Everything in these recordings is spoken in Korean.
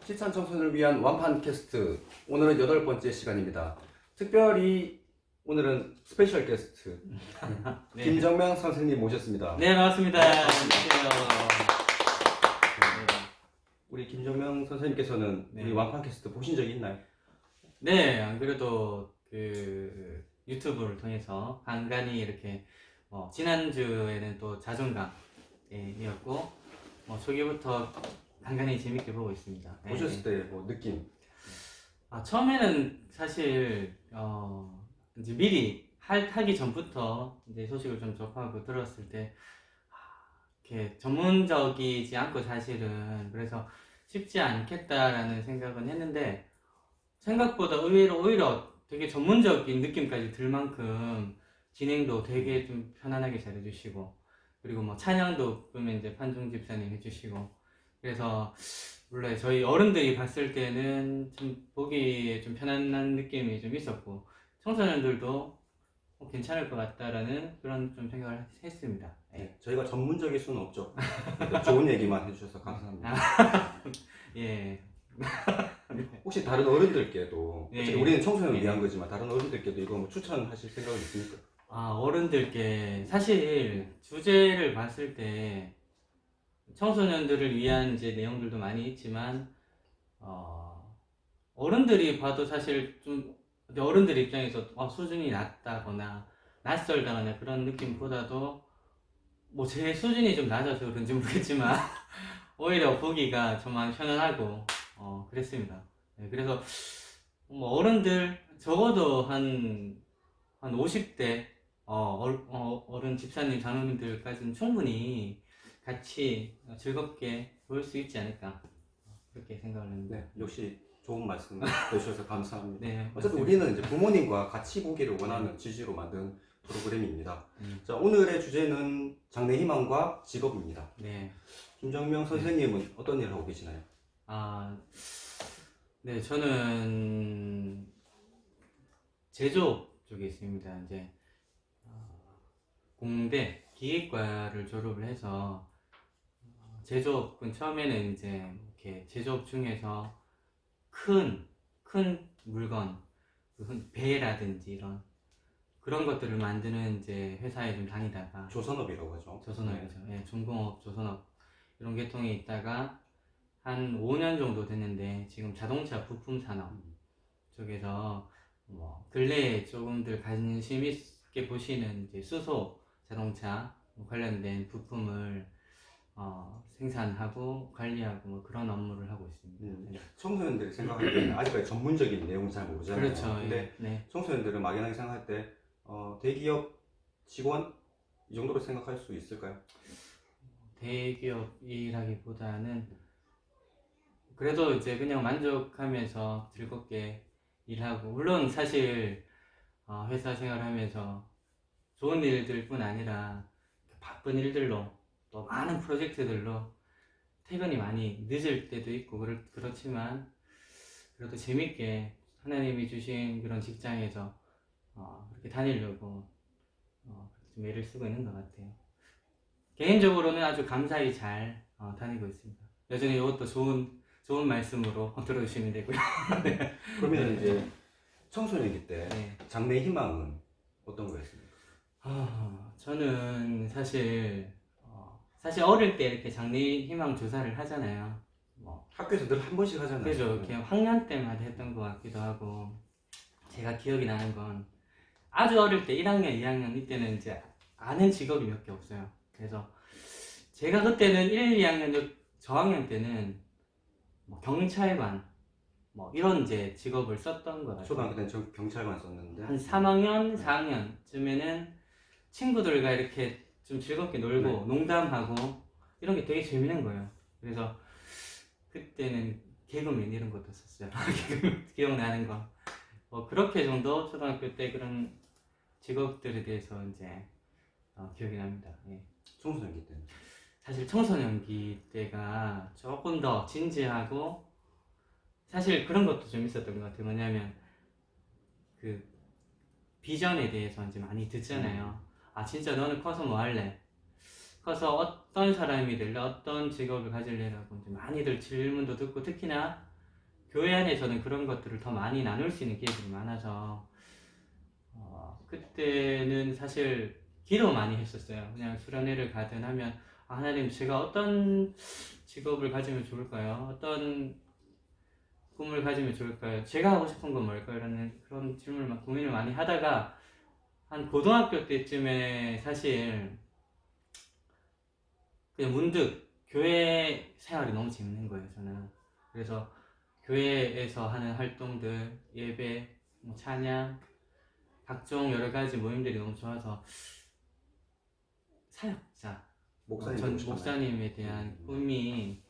시찬 청소년을 위한 완판 캐스트, 오늘은 8번째 시간입니다. 특별히 오늘은 스페셜 게스트 네. 김정명 선생님 모셨습니다. 네, 반갑습니다. 안녕하세요. 우리 김정명 선생님께서는 네. 우리 완판 캐스트 보신 적이 있나요? 네, 안 그래도 그 유튜브를 통해서 간간히 이렇게 지난주에는 또 자존감이었고 초기부터 간간히 재밌게 보고 있습니다. 네. 보셨을 때 뭐 느낌? 처음에는 사실 이제 미리 하기 전부터 이제 소식을 좀 접하고 들었을 때 이렇게 전문적이지 않고 사실은 그래서 쉽지 않겠다라는 생각은 했는데 생각보다 의외로 오히려 되게 전문적인 느낌까지 들 만큼 진행도 되게 좀 편안하게 잘 해주시고 그리고 뭐 찬양도 그러면 이제 판중 집사님 해주시고 그래서 원래 저희 어른들이 봤을 때는 좀 보기에 좀 편안한 느낌이 좀 있었고 청소년들도 괜찮을 것 같다라는 그런 좀 생각을 했습니다. 네, 저희가 전문적일 수는 없죠. 좋은 얘기만 해주셔서 감사합니다. 예. 혹시 다른 어른들께도 네. 어차피 우리는 청소년을 네. 위한 거지만 다른 어른들께도 이거 뭐 추천하실 생각은 있습니까? 어른들께 사실 주제를 봤을 때 청소년들을 위한 이제 내용들도 많이 있지만 어른들이 봐도 사실 좀 어른들 입장에서 수준이 낮다거나 낯설다거나 그런 느낌보다도 뭐 제 수준이 좀 낮아서 그런지 모르겠지만 오히려 보기가 좀 많이 편안하고 그랬습니다. 네, 그래서 뭐 어른들 적어도 한 50대 어른 집사님 장로님들까지는 충분히 같이 즐겁게 볼 수 있지 않을까 그렇게 생각을 합니다. 네, 역시 좋은 말씀 해주셔서 감사합니다. 네, 어쨌든 맞습니다. 우리는 이제 부모님과 같이 보기를 원하는 취지로 만든 프로그램입니다. 음. 자, 오늘의 주제는 장래희망과 직업입니다. 네. 김정명 선생님은 어떤 일을 하고 계시나요? 네, 저는 제조업 쪽에 있습니다. 이제 공대 기계과를 졸업을 해서 제조업은 처음에는 이제 이렇게 제조업 중에서 큰 물건, 배라든지 이런 그런 것들을 만드는 이제 회사에 좀 다니다가 조선업이라고 하죠. 조선업이죠. 예, 중공업, 조선업 이런 계통에 있다가 한 5년 정도 됐는데 지금 자동차 부품 산업 쪽에서 근래에 조금들 관심 있게 보시는 이제 수소 자동차 관련된 부품을 생산하고 관리하고 뭐 그런 업무를 하고 있습니다. 청소년들이 생각할 때는 아직까지 전문적인 내용을 잘 모르잖아요. 그렇죠. 근데 네. 청소년들은 막연하게 생각할 때 대기업 직원 이 정도로 생각할 수 있을까요? 대기업이라기보다는 그래도 이제 그냥 만족하면서 즐겁게 일하고 물론 사실 회사 생활하면서 좋은 일들뿐 아니라 바쁜 일들로 또 많은 프로젝트들로 퇴근이 많이 늦을 때도 있고 그렇지만 그래도 재밌게 하나님이 주신 그런 직장에서 그렇게 다니려고 좀 애를 쓰고 있는 것 같아요. 개인적으로는 아주 감사히 잘 다니고 있습니다. 여전히 이것도 좋은 말씀으로 들어주시면 되고요. 네. 그러면 이제 청소년기 때 네. 장래 희망은 어떤 거였습니까? 저는 사실 어릴 때 이렇게 장래 희망 조사를 하잖아요. 학교에서 늘 한 번씩 하잖아요. 그죠. 이렇게 학년 때마다 했던 것 같기도 하고 제가 기억이 나는 건 아주 어릴 때 1학년, 2학년 이때는 이제 아는 직업이 몇 개 없어요. 그래서 제가 그때는 1, 2학년 저학년 때는 경찰관 이런 이제 직업을 썼던 것 같아요. 초등학교 때는 저 경찰관 썼는데 한 3학년, 4학년쯤에는 친구들과 이렇게 좀 즐겁게 놀고 농담하고 이런 게 되게 재밌는 거예요. 그래서 그때는 개그맨 이런 것도 썼어요. 기억나는 거. 그렇게 정도 초등학교 때 그런 직업들에 대해서 이제 기억이 납니다. 예. 청소년기 때는 사실 청소년기 때가 조금 더 진지하고 사실 그런 것도 좀 있었던 것 같아요. 뭐냐면 그 비전에 대해서 이제 많이 듣잖아요. 진짜 너는 커서 뭐 할래? 커서 어떤 사람이 될래? 어떤 직업을 가질래라고 이제 많이들 질문도 듣고 특히나 교회 안에서는 그런 것들을 더 많이 나눌 수 있는 기회들이 많아서 그때는 사실 기도 많이 했었어요. 그냥 수련회를 가든 하면 하나님 제가 어떤 직업을 가지면 좋을까요? 어떤 꿈을 가지면 좋을까요? 제가 하고 싶은 건 뭘까요? 라는 그런 질문을 고민을 많이 하다가 한 고등학교 때쯤에 사실 그냥 문득 교회 생활이 너무 재밌는 거예요, 저는. 그래서 교회에서 하는 활동들, 예배, 뭐 찬양, 각종 여러 가지 모임들이 너무 좋아서 사역자, 목사님 전 되고 싶었나요? 목사님에 대한 꿈이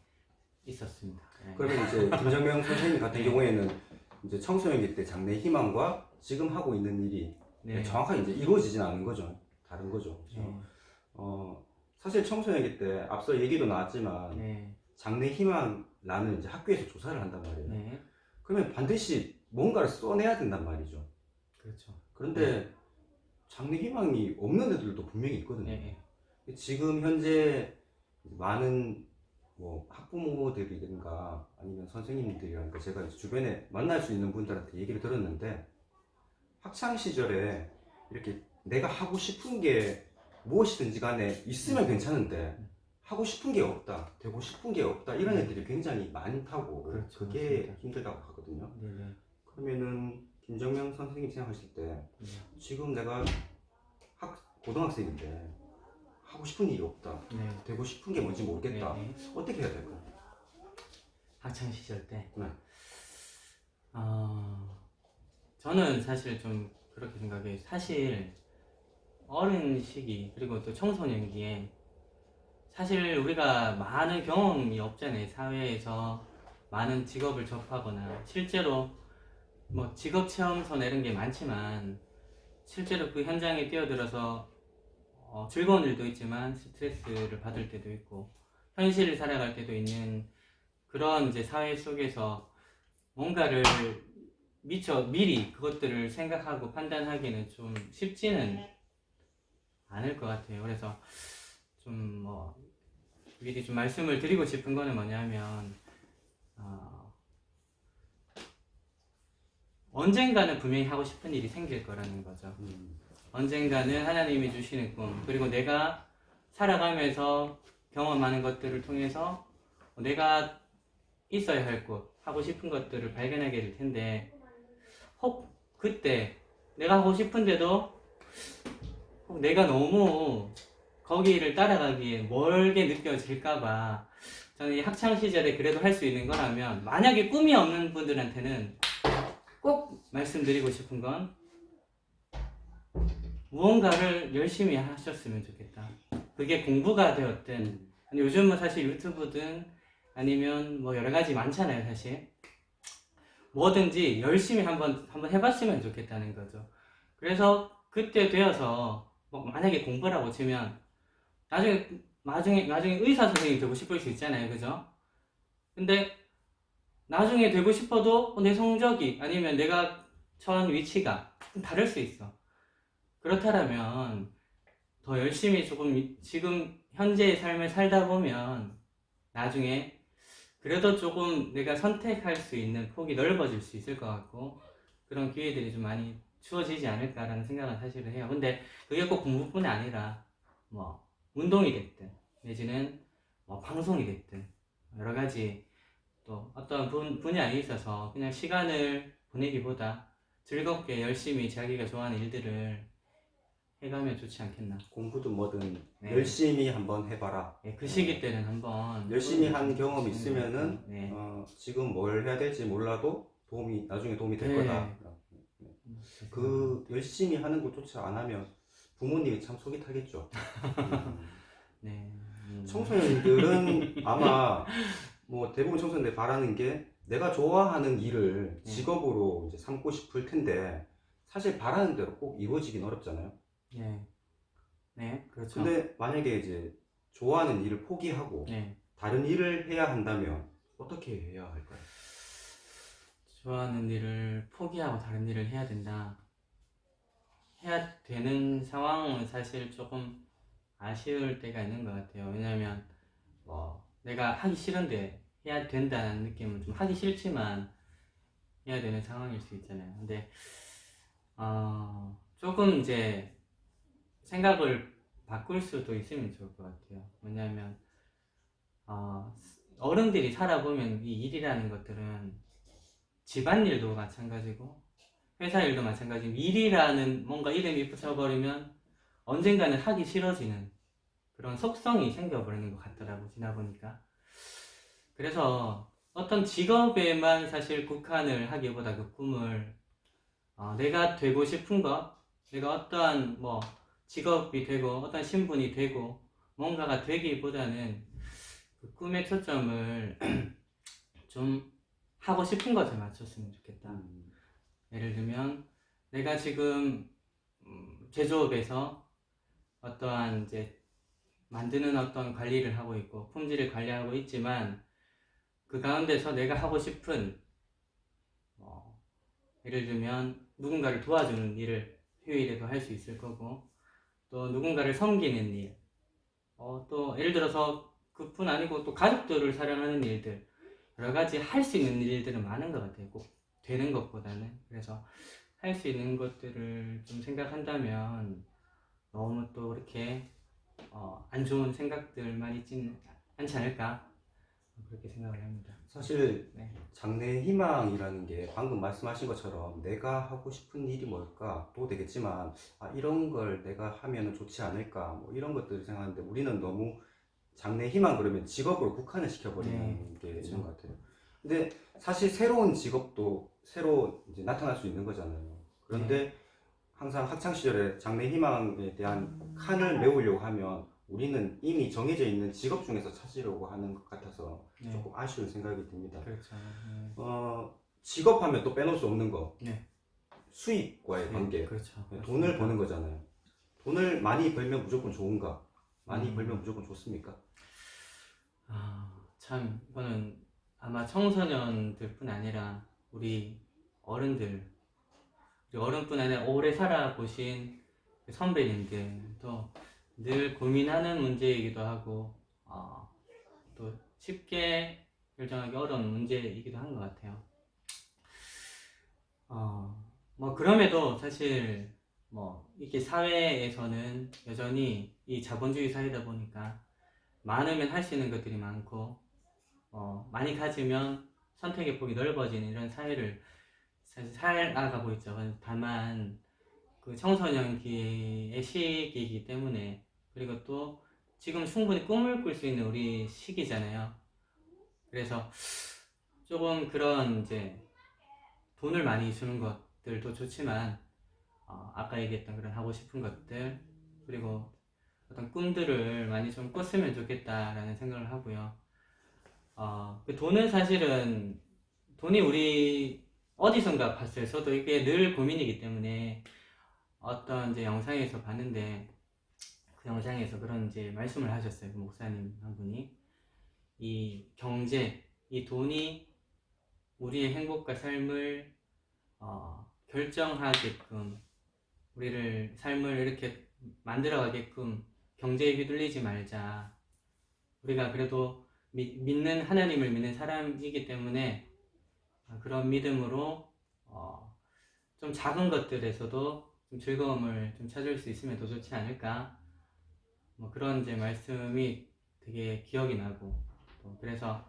있었습니다. 네. 그러면 이제 김정명 선생님 같은 네. 경우에는 이제 청소년기 때 장래 희망과 지금 하고 있는 일이 네. 정확하게 이제 이루어지진 않은 거죠. 다른 거죠. 그래서 네. 사실 청소년기 때 앞서 얘기도 나왔지만 네. 장래 희망 나는 이제 학교에서 조사를 한단 말이에요. 네. 그러면 반드시 뭔가를 써내야 된단 말이죠. 그렇죠. 그런데 장래 희망이 없는 애들도 분명히 있거든요. 네. 지금 현재 많은 뭐 학부모들이든가 아니면 선생님들이라든가 제가 이제 주변에 만날 수 있는 분들한테 얘기를 들었는데 학창 시절에 이렇게 내가 하고 싶은 게 무엇이든지 간에 있으면 괜찮은데 하고 싶은 게 없다, 되고 싶은 게 없다 이런 애들이 굉장히 많다고. 그렇죠. 그게 맞습니다. 힘들다고 하거든요. 네네. 그러면은 김정명 선생님 생각하실 때 네. 지금 내가 고등학생인데 하고 싶은 일이 없다, 네. 되고 싶은 게 뭔지 모르겠다. 네. 어떻게 해야 될까요? 학창 시절 때. 네. 저는 사실 좀 그렇게 생각해요. 사실 어린 시기 그리고 또 청소년기에 사실 우리가 많은 경험이 없잖아요. 사회에서 많은 직업을 접하거나 실제로 뭐 직업 체험서나 이런 게 많지만 실제로 그 현장에 뛰어들어서 즐거운 일도 있지만 스트레스를 받을 때도 있고 현실을 살아갈 때도 있는 그런 이제 사회 속에서 뭔가를 미리 그것들을 생각하고 판단하기는 좀 쉽지는 않을 것 같아요. 그래서 좀 미리 좀 말씀을 드리고 싶은 거는 뭐냐면 언젠가는 분명히 하고 싶은 일이 생길 거라는 거죠. 언젠가는 하나님이 주시는 꿈, 그리고 내가 살아가면서 경험하는 것들을 통해서 내가 있어야 할 곳, 하고 싶은 것들을 발견하게 될 텐데 혹 그때 내가 하고 싶은데도 혹 내가 너무 거기를 따라가기에 멀게 느껴질까봐 저는 이 학창 시절에 그래도 할 수 있는 거라면 만약에 꿈이 없는 분들한테는 꼭 말씀드리고 싶은 건 무언가를 열심히 하셨으면 좋겠다. 그게 공부가 되었든 요즘은 사실 유튜브든 아니면 뭐 여러 가지 많잖아요. 사실 뭐든지 열심히 한번 해봤으면 좋겠다는 거죠. 그래서 그때 되어서 만약에 공부라고 치면 나중에 의사 선생님이 되고 싶을 수 있잖아요. 그죠? 근데 나중에 되고 싶어도 내 성적이 아니면 내가 처한 위치가 좀 다를 수 있어. 그렇다면 더 열심히 조금 지금 현재의 삶을 살다 보면 나중에 그래도 조금 내가 선택할 수 있는 폭이 넓어질 수 있을 것 같고 그런 기회들이 좀 많이 주어지지 않을까라는 생각은 사실은 해요. 근데 그게 꼭 공부뿐이 아니라 뭐 운동이 됐든 내지는 뭐 방송이 됐든 여러 가지 또 어떤 분야에 있어서 그냥 시간을 보내기보다 즐겁게 열심히 자기가 좋아하는 일들을 해가면 좋지 않겠나. 공부든 뭐든 네. 열심히 한번 해봐라. 네, 그 시기 때는 한번 열심히 한 경험이 있으면은 네. 지금 뭘 해야 될지 몰라도 나중에 도움이 될 네. 거다. 그 열심히 하는 것조차 안 하면 부모님이 참 속이 타겠죠. 네. 청소년들은 아마 뭐 대부분 청소년들 바라는 게 내가 좋아하는 일을 직업으로 이제 삼고 싶을 텐데 사실 바라는 대로 꼭 이루어지긴 어렵잖아요. 네. 네, 그렇죠. 근데 만약에 이제 좋아하는 일을 포기하고 네. 다른 일을 해야 한다면 어떻게 해야 할까요? 좋아하는 일을 포기하고 다른 일을 해야 된다. 해야 되는 상황은 사실 조금 아쉬울 때가 있는 것 같아요. 왜냐면 내가 하기 싫은데 해야 된다는 느낌은 좀 하기 싫지만 해야 되는 상황일 수 있잖아요. 근데 조금 이제 생각을 바꿀 수도 있으면 좋을 것 같아요. 왜냐하면 어른들이 살아보면 이 일이라는 것들은 집안일도 마찬가지고 회사 일도 마찬가지고 일이라는 뭔가 이름이 붙여버리면 언젠가는 하기 싫어지는 그런 속성이 생겨버리는 것 같더라고, 지나보니까. 그래서 어떤 직업에만 사실 국한을 하기보다 그 꿈을 내가 되고 싶은 것, 내가 어떠한 뭐 직업이 되고 어떤 신분이 되고 뭔가가 되기보다는 그 꿈의 초점을 좀 하고 싶은 것에 맞췄으면 좋겠다. 예를 들면 내가 지금 제조업에서 어떠한 이제 만드는 어떤 관리를 하고 있고 품질을 관리하고 있지만 그 가운데서 내가 하고 싶은 예를 들면 누군가를 도와주는 일을 휴일에도 할 수 있을 거고 또 누군가를 섬기는 일, 또 예를 들어서 그뿐 아니고 또 가족들을 사랑하는 일들 여러 가지 할 수 있는 일들은 많은 것 같아요. 꼭 되는 것보다는. 그래서 할 수 있는 것들을 좀 생각한다면 너무 또 그렇게 안 좋은 생각들만 있지는 않지 않을까 그렇게 생각을 합니다. 사실 네. 장래 희망이라는 게 방금 말씀하신 것처럼 내가 하고 싶은 일이 뭘까 또 되겠지만 이런 걸 내가 하면 좋지 않을까 뭐 이런 것들을 생각하는데 우리는 너무 장래 희망 그러면 직업으로 국한을 시켜버리는 게 그렇죠. 있는 것 같아요. 근데 사실 새로운 직업도 새로 이제 나타날 수 있는 거잖아요. 그런데 항상 학창 시절에 장래 희망에 대한 칸을 메우려고 하면 우리는 이미 정해져 있는 직업 중에서 찾으려고 하는 것 같아서 조금 아쉬운 생각이 듭니다. 그렇죠. 직업하면 또 빼놓을 수 없는 거. 네. 수익과의 관계. 그렇죠. 돈을 버는 거잖아요. 돈을 많이 벌면 무조건 좋은가? 많이 음. 벌면 무조건 좋습니까? 참 이거는 아마 청소년들뿐 아니라 우리 어른뿐 아니라 오래 살아보신 선배님들도 늘 고민하는 문제이기도 하고 또 쉽게 결정하기 어려운 문제이기도 한 것 같아요. 뭐 그럼에도 사실 뭐 이렇게 사회에서는 여전히 이 자본주의 사회다 보니까 많으면 할 수 있는 것들이 많고 많이 가지면 선택의 폭이 넓어지는 이런 사회를 사실 살아가고 있죠. 다만 그 청소년기의 시기이기 때문에 그리고 또 지금 충분히 꿈을 꿀 수 있는 우리 시기잖아요. 그래서 조금 그런 이제 돈을 많이 주는 것들도 좋지만 아까 얘기했던 그런 하고 싶은 것들 그리고 어떤 꿈들을 많이 좀 꿨으면 좋겠다라는 생각을 하고요. 그 돈은 사실은 돈이 우리 어디선가 봤어요. 저도 이게 늘 고민이기 때문에 어떤 이제 영상에서 봤는데 그 영상에서 그런 이제 말씀을 하셨어요. 그 목사님 한 분이 이 경제, 이 돈이 우리의 행복과 삶을 결정하게끔 우리를 삶을 이렇게 만들어가게끔 경제에 휘둘리지 말자. 우리가 그래도 믿는 하나님을 믿는 사람이기 때문에 그런 믿음으로 좀 작은 것들에서도 좀 즐거움을 좀 찾을 수 있으면 더 좋지 않을까. 뭐 그런 이제 말씀이 되게 기억이 나고 또 그래서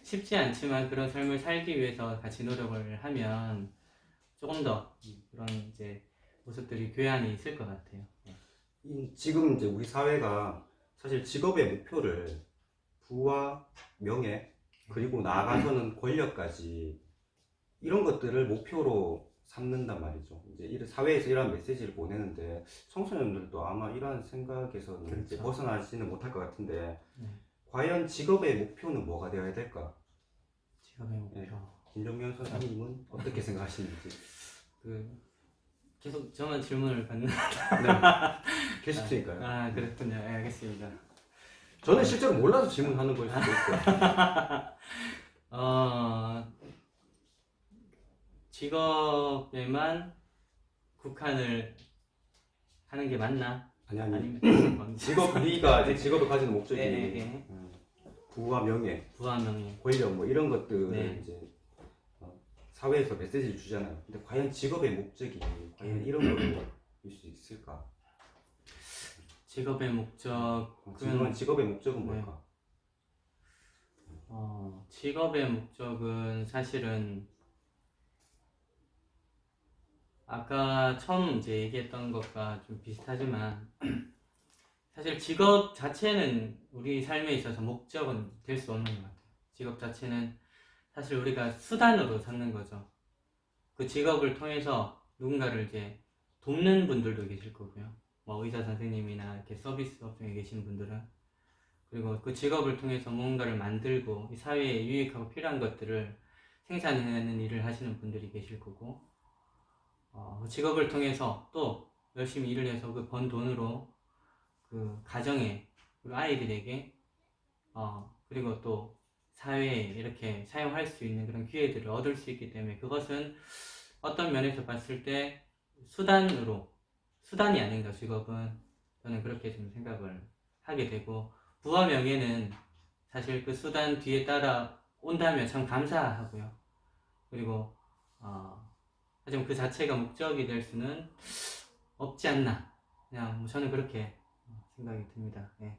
쉽지 않지만 그런 삶을 살기 위해서 같이 노력을 하면 조금 더 그런 이제 모습들이 교양이 있을 것 같아요. 지금 이제 우리 사회가 사실 직업의 목표를 부와 명예 그리고 나아가서는 권력까지 이런 것들을 목표로 삼는단 말이죠. 이제 이런 사회에서 이러한 메시지를 보내는데 청소년들도 아마 이러한 생각에서는 그렇죠. 이제 벗어나지는 못할 것 같은데 과연 직업의 목표는 뭐가 되어야 될까? 직업의 목표. 김정면 선생님은 어떻게 생각하시는지? 계속 저만 질문을 받는. 네, 게스트니까요. 그렇군요. 네, 알겠습니다. 저는 실제로 몰라서 질문하는 걸 수도 있고요. 직업에만 국한을 하는 게 맞나? 아니 아니면 직업 우리가 이제 직업을 가지는 목적이 부와 명예, 부와 명예. 권력 뭐 이런 것들을 네. 이제 사회에서 메시지를 주잖아요. 근데 과연 직업의 목적이 과연 이런 거일 수 있을까? 직업의 목적은 진정한 직업의 목적은 네. 뭘까? 직업의 목적은 사실은 아까 처음 이제 얘기했던 것과 좀 비슷하지만 사실 직업 자체는 우리 삶에 있어서 목적은 될 수 없는 것 같아요. 직업 자체는 사실 우리가 수단으로 삼는 거죠. 그 직업을 통해서 누군가를 이제 돕는 분들도 계실 거고요. 뭐 의사 선생님이나 이렇게 서비스 업종에 계신 분들은 그리고 그 직업을 통해서 무언가를 만들고 이 사회에 유익하고 필요한 것들을 생산해내는 일을 하시는 분들이 계실 거고 그 직업을 통해서 또 열심히 일을 해서 그 번 돈으로 그 가정에 그리고 아이들에게 그리고 또 사회에 이렇게 사용할 수 있는 그런 기회들을 얻을 수 있기 때문에 그것은 어떤 면에서 봤을 때 수단이 아닌가 직업은 저는 그렇게 좀 생각을 하게 되고 부와 명예는 사실 그 수단 뒤에 따라 온다면 참 감사하고요. 그리고 하지만 그 자체가 목적이 될 수는 없지 않나 그냥 뭐 저는 그렇게 생각이 듭니다. 네.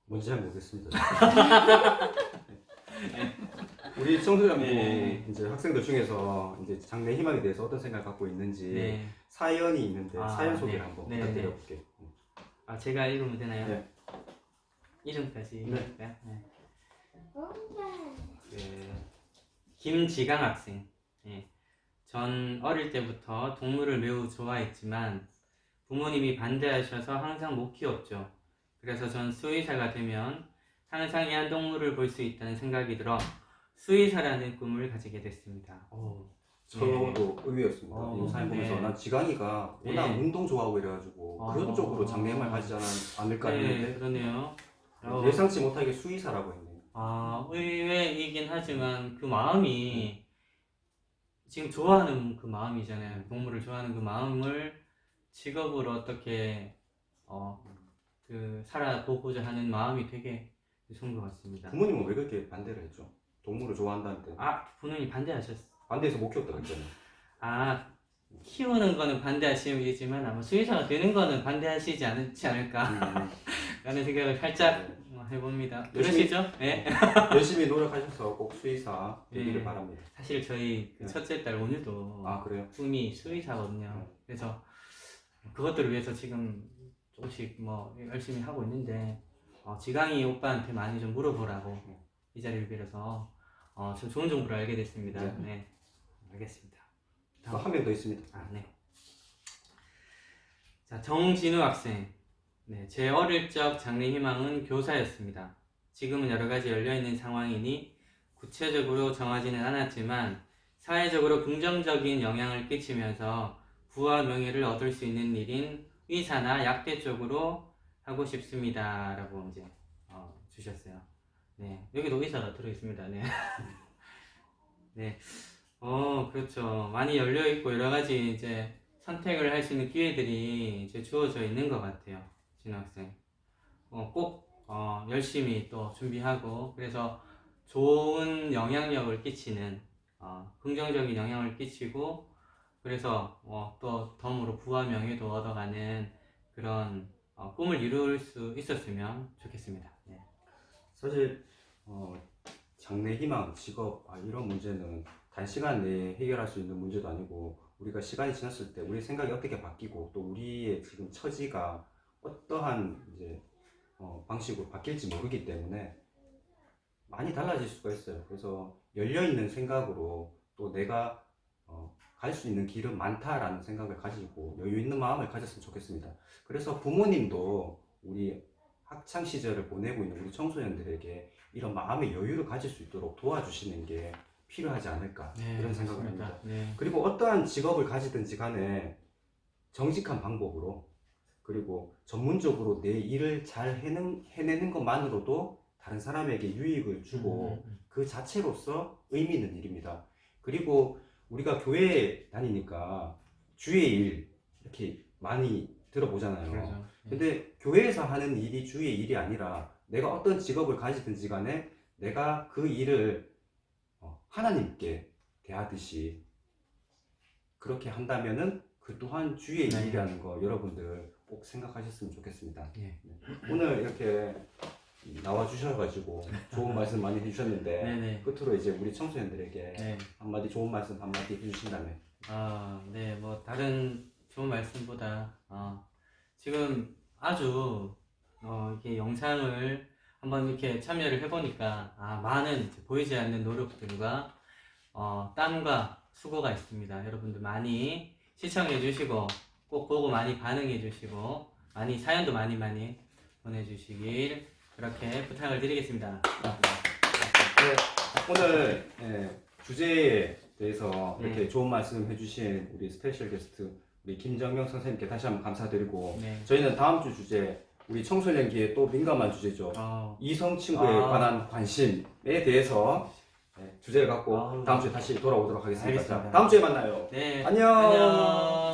뭔지 잘 모르겠습니다. 우리 청소년부 네. 이제 학생들 중에서 이제 장래 희망에 대해서 어떤 생각을 갖고 있는지 네. 사연이 있는데 사연 소개를 네. 한번 네, 부탁드려볼게요. 제가 읽으면 되나요? 네. 이름까지 네. 읽을까요? 네. 김지강 학생. 네. 전 어릴 때부터 동물을 매우 좋아했지만 부모님이 반대하셔서 항상 못 키웠죠. 그래서 전 수의사가 되면 항상 애완동물을 볼 수 있다는 생각이 들어 수의사라는 꿈을 가지게 됐습니다. 저도 의외였습니다. 이 사연 보면서 네. 난 지강이가 워낙 네. 운동 좋아하고 이래가지고 그런 쪽으로 장래 희망을 가지지 않을까 네, 했는데 그러네요. 예상치 못하게 수의사라고 했네요. 의외이긴 하지만 그 마음이 지금 좋아하는 그 마음이잖아요. 동물을 좋아하는 그 마음을 직업으로 어떻게 살아보고자 하는 마음이 되게 좋은 것 같습니다. 부모님은 왜 그렇게 반대를 했죠? 동물을 좋아한다는데 부모님이 반대하셨어. 반대해서 못 키웠다고 했잖아요. 키우는 거는 반대하시지만 아마 수의사가 되는 거는 반대하시지 않지 않을까 라는 생각을 살짝 해봅니다. 열심히- 그러시죠? 네. 열심히 노력하셔서 꼭 수의사 되기를 네. 바랍니다. 사실 저희 그 네. 첫째 딸 오늘도 그래요? 꿈이 수의사거든요. 그래서 그것들을 위해서 지금 조금씩 열심히 하고 있는데 지강이 오빠한테 많이 좀 물어보라고 이 자리를 빌어서 좀 좋은 정보를 알게 됐습니다. 네. 네, 알겠습니다. 또 한 명 더 있습니다. 네. 자, 정진우 학생. 네, 제 어릴 적 장래 희망은 교사였습니다. 지금은 여러 가지 열려있는 상황이니 구체적으로 정하지는 않았지만 사회적으로 긍정적인 영향을 끼치면서 부와 명예를 얻을 수 있는 일인 의사나 약대 쪽으로 하고 싶습니다. 라고 이제 주셨어요. 네, 여기도 의사가 들어있습니다. 네. 네. 그렇죠. 많이 열려있고 여러 가지 이제 선택을 할 수 있는 기회들이 이제 주어져 있는 것 같아요. 진호 학생. 꼭 열심히 또 준비하고 그래서 좋은 영향력을 끼치는 긍정적인 영향을 끼치고 그래서 또 덤으로 부와 명예도 얻어가는 그런 꿈을 이룰 수 있었으면 좋겠습니다. 네. 사실 장래 희망, 직업 이런 문제는 단시간 내에 해결할 수 있는 문제도 아니고 우리가 시간이 지났을 때 우리 생각이 어떻게 바뀌고 또 우리의 지금 처지가 어떠한 이제 방식으로 바뀔지 모르기 때문에 많이 달라질 수가 있어요. 그래서 열려있는 생각으로 또 내가 갈 수 있는 길은 많다라는 생각을 가지고 여유 있는 마음을 가졌으면 좋겠습니다. 그래서 부모님도 우리 학창 시절을 보내고 있는 우리 청소년들에게 이런 마음의 여유를 가질 수 있도록 도와주시는 게 필요하지 않을까 이런 생각을 합니다. 네. 그리고 어떠한 직업을 가지든지 간에 정직한 방법으로 그리고 전문적으로 내 일을 잘 해내는 것만으로도 다른 사람에게 유익을 주고 그 자체로서 의미 있는 일입니다. 그리고 우리가 교회에 다니니까 주의 일 이렇게 많이 들어보잖아요. 그렇죠. 근데 교회에서 하는 일이 주의 일이 아니라 내가 어떤 직업을 가지든지 간에 내가 그 일을 하나님께 대하듯이 그렇게 한다면은 그 또한 주의 네. 이익이라는 거 여러분들 꼭 생각하셨으면 좋겠습니다. 예. 오늘 이렇게 나와 주셔가지고 좋은 말씀 많이 해주셨는데 네네. 끝으로 이제 우리 청소년들에게 네. 한마디 좋은 말씀 한마디 해주신다면. 네, 뭐 다른 좋은 말씀보다 지금 아주 이렇게 영상을 한번 이렇게 참여를 해보니까 많은 이제 보이지 않는 노력들과 땀과 수고가 있습니다. 여러분들 많이 시청해주시고 꼭 보고 많이 반응해주시고 많이 사연도 많이 보내주시길 그렇게 부탁을 드리겠습니다. 네, 오늘 주제에 대해서 네. 이렇게 좋은 말씀 해주신 우리 스페셜 게스트 우리 김정명 선생님께 다시 한번 감사드리고 네. 저희는 다음 주 주제 우리 청소년기에 또 민감한 주제죠. 이성 친구에 관한 관심에 대해서 주제를 갖고 아우. 다음 주에 다시 돌아오도록 하겠습니다. 알겠습니다. 자, 다음 주에 만나요. 네. 안녕. 안녕.